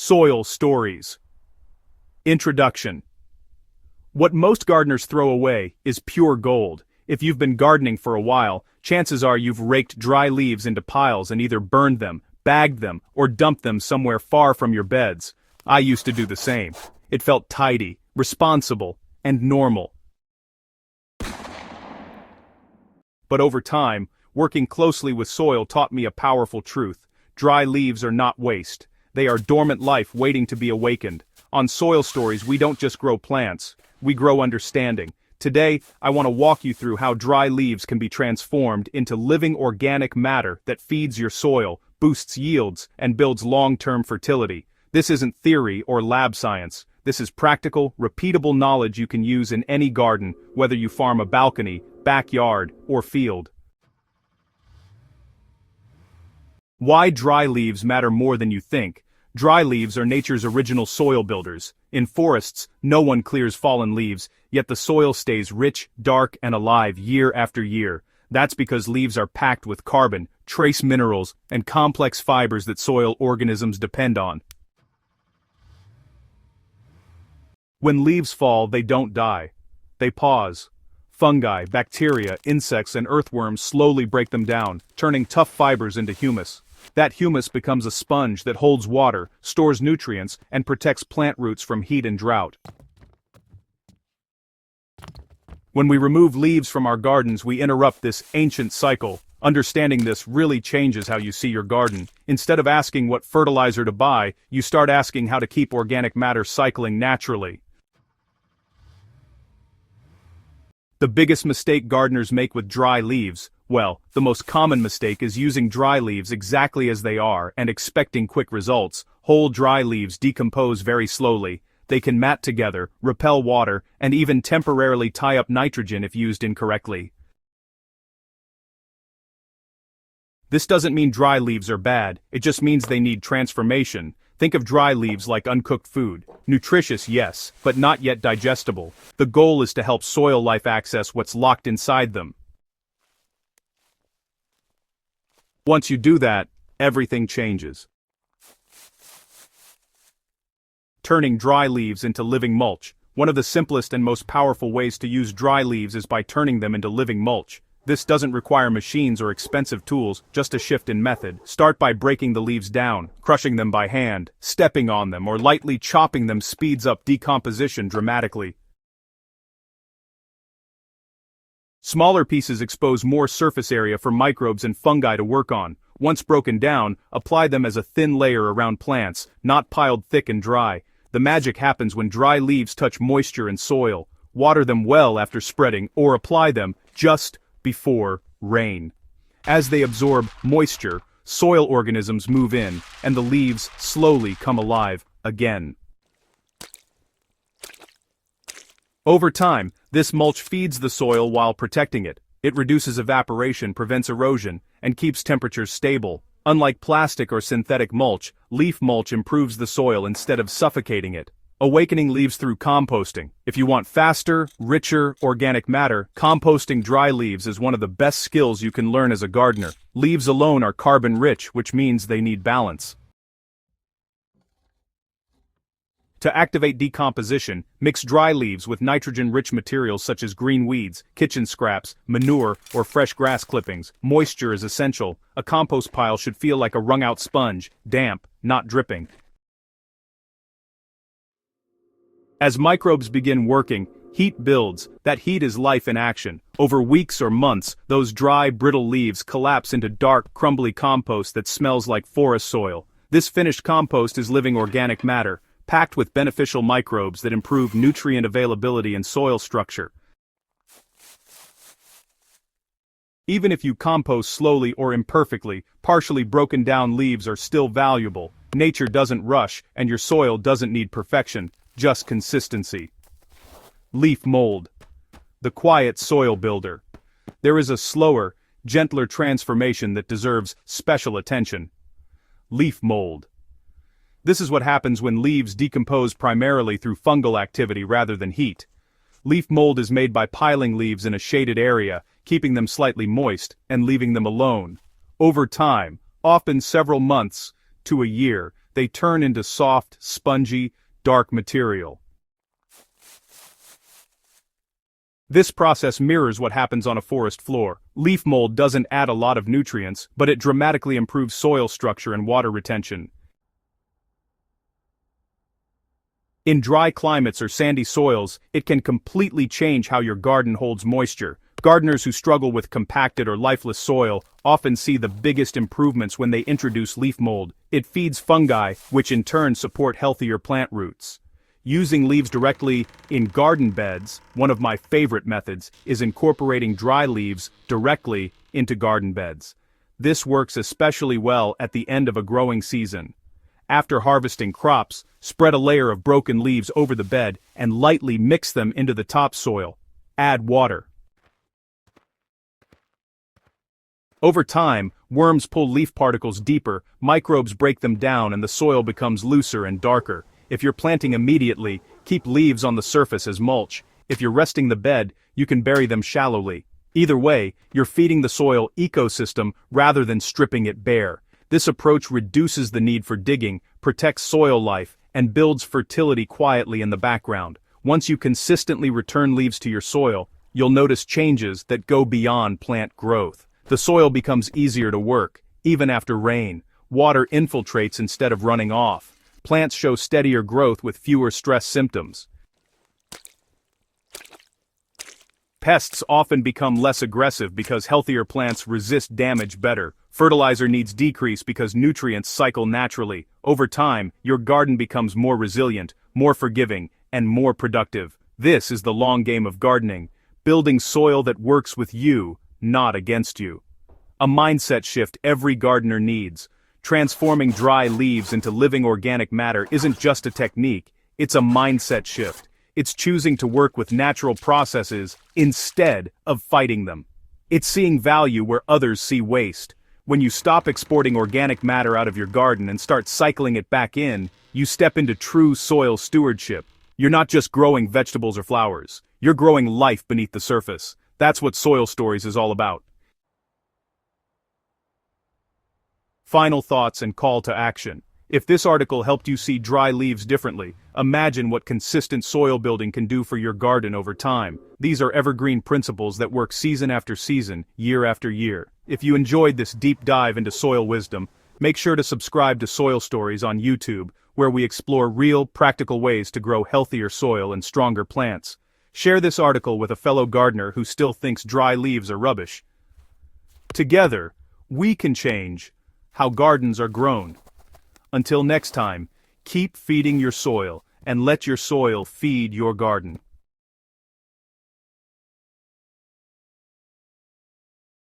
Soil stories. Introduction. What most gardeners throw away is pure gold. If you've been gardening for a while, chances are you've raked dry leaves into piles and either burned them, bagged them, or dumped them somewhere far from your beds. I used to do the same. It felt tidy, responsible, and normal. But over time, working closely with soil taught me a powerful truth. Dry leaves are not waste. They are dormant life waiting to be awakened. On Soil Stories, we don't just grow plants, we grow understanding. Today, I want to walk you through how dry leaves can be transformed into living organic matter that feeds your soil, boosts yields, and builds long-term fertility. This isn't theory or lab science. This is practical, repeatable knowledge you can use in any garden, whether you farm a balcony, backyard, or field. Why dry leaves matter more than you think. Dry leaves are nature's original soil builders. In forests, no one clears fallen leaves, yet the soil stays rich, dark, and alive year after year. That's because leaves are packed with carbon, trace minerals, and complex fibers that soil organisms depend on. When leaves fall, they don't die. They pause. Fungi, bacteria, insects, and earthworms slowly break them down, turning tough fibers into humus. That humus becomes a sponge that holds water, stores nutrients, and protects plant roots from heat and drought. When we remove leaves from our gardens, we interrupt this ancient cycle. Understanding this really changes how you see your garden. Instead of asking what fertilizer to buy, you start asking how to keep organic matter cycling naturally. The biggest mistake gardeners make with dry leaves, well, the most common mistake is using dry leaves exactly as they are and expecting quick results. Whole dry leaves decompose very slowly. They can mat together, repel water, and even temporarily tie up nitrogen if used incorrectly. This doesn't mean dry leaves are bad, it just means they need transformation. Think of dry leaves like uncooked food. Nutritious, yes, but not yet digestible. The goal is to help soil life access what's locked inside them. Once you do that, everything changes. Turning dry leaves into living mulch. One of the simplest and most powerful ways to use dry leaves is by turning them into living mulch. This doesn't require machines or expensive tools, just a shift in method. Start by breaking the leaves down, crushing them by hand. Stepping on them or lightly chopping them speeds up decomposition dramatically. Smaller pieces expose more surface area for microbes and fungi to work on. Once broken down, apply them as a thin layer around plants, not piled thick and dry. The magic happens when dry leaves touch moisture and soil. Water them well after spreading or apply them just before rain. As they absorb moisture, soil organisms move in, and the leaves slowly come alive again. Over time, this mulch feeds the soil while protecting it. It reduces evaporation, prevents erosion, and keeps temperatures stable. Unlike plastic or synthetic mulch, leaf mulch improves the soil instead of suffocating it. Awakening leaves through composting. If you want faster, richer, organic matter, composting dry leaves is one of the best skills you can learn as a gardener. Leaves alone are carbon-rich, which means they need balance. To activate decomposition, mix dry leaves with nitrogen-rich materials such as green weeds, kitchen scraps, manure, or fresh grass clippings. Moisture is essential. A compost pile should feel like a wrung-out sponge, damp, not dripping. As microbes begin working, heat builds. That heat is life in action. Over weeks or months, those dry, brittle leaves collapse into dark, crumbly compost that smells like forest soil. This finished compost is living organic matter, packed with beneficial microbes that improve nutrient availability and soil structure. Even if you compost slowly or imperfectly, partially broken down leaves are still valuable. Nature doesn't rush, and your soil doesn't need perfection, just consistency. Leaf mold. The quiet soil builder. There is a slower, gentler transformation that deserves special attention. Leaf mold. This is what happens when leaves decompose primarily through fungal activity rather than heat. Leaf mold is made by piling leaves in a shaded area, keeping them slightly moist, and leaving them alone. Over time, often several months to a year, they turn into soft, spongy, dark material. This process mirrors what happens on a forest floor. Leaf mold doesn't add a lot of nutrients, but it dramatically improves soil structure and water retention. In dry climates or sandy soils, it can completely change how your garden holds moisture. Gardeners who struggle with compacted or lifeless soil often see the biggest improvements when they introduce leaf mold. It feeds fungi, which in turn support healthier plant roots. Using leaves directly in garden beds, one of my favorite methods, is incorporating dry leaves directly into garden beds. This works especially well at the end of a growing season. After harvesting crops, spread a layer of broken leaves over the bed and lightly mix them into the topsoil. Add water. Over time, worms pull leaf particles deeper, microbes break them down, and the soil becomes looser and darker. If you're planting immediately, keep leaves on the surface as mulch. If you're resting the bed, you can bury them shallowly. Either way, you're feeding the soil ecosystem rather than stripping it bare. This approach reduces the need for digging, protects soil life, and builds fertility quietly in the background. Once you consistently return leaves to your soil, you'll notice changes that go beyond plant growth. The soil becomes easier to work, even after rain. Water infiltrates instead of running off. Plants show steadier growth with fewer stress symptoms. Pests often become less aggressive because healthier plants resist damage better. Fertilizer needs decrease because nutrients cycle naturally. Over time, your garden becomes more resilient, more forgiving, and more productive. This is the long game of gardening, building soil that works with you, not against you. A mindset shift every gardener needs. Transforming dry leaves into living organic matter isn't just a technique, it's a mindset shift. It's choosing to work with natural processes instead of fighting them. It's seeing value where others see waste. When you stop exporting organic matter out of your garden and start cycling it back in, you step into true soil stewardship. You're not just growing vegetables or flowers, you're growing life beneath the surface. That's what Soil Stories is all about. Final thoughts and call to action. If this article helped you see dry leaves differently, imagine what consistent soil building can do for your garden over time. These are evergreen principles that work season after season, year after year. If you enjoyed this deep dive into soil wisdom, make sure to subscribe to Soil Stories on YouTube, where we explore real, practical ways to grow healthier soil and stronger plants. Share this article with a fellow gardener who still thinks dry leaves are rubbish. Together, we can change how gardens are grown. Until next time, keep feeding your soil and let your soil feed your garden.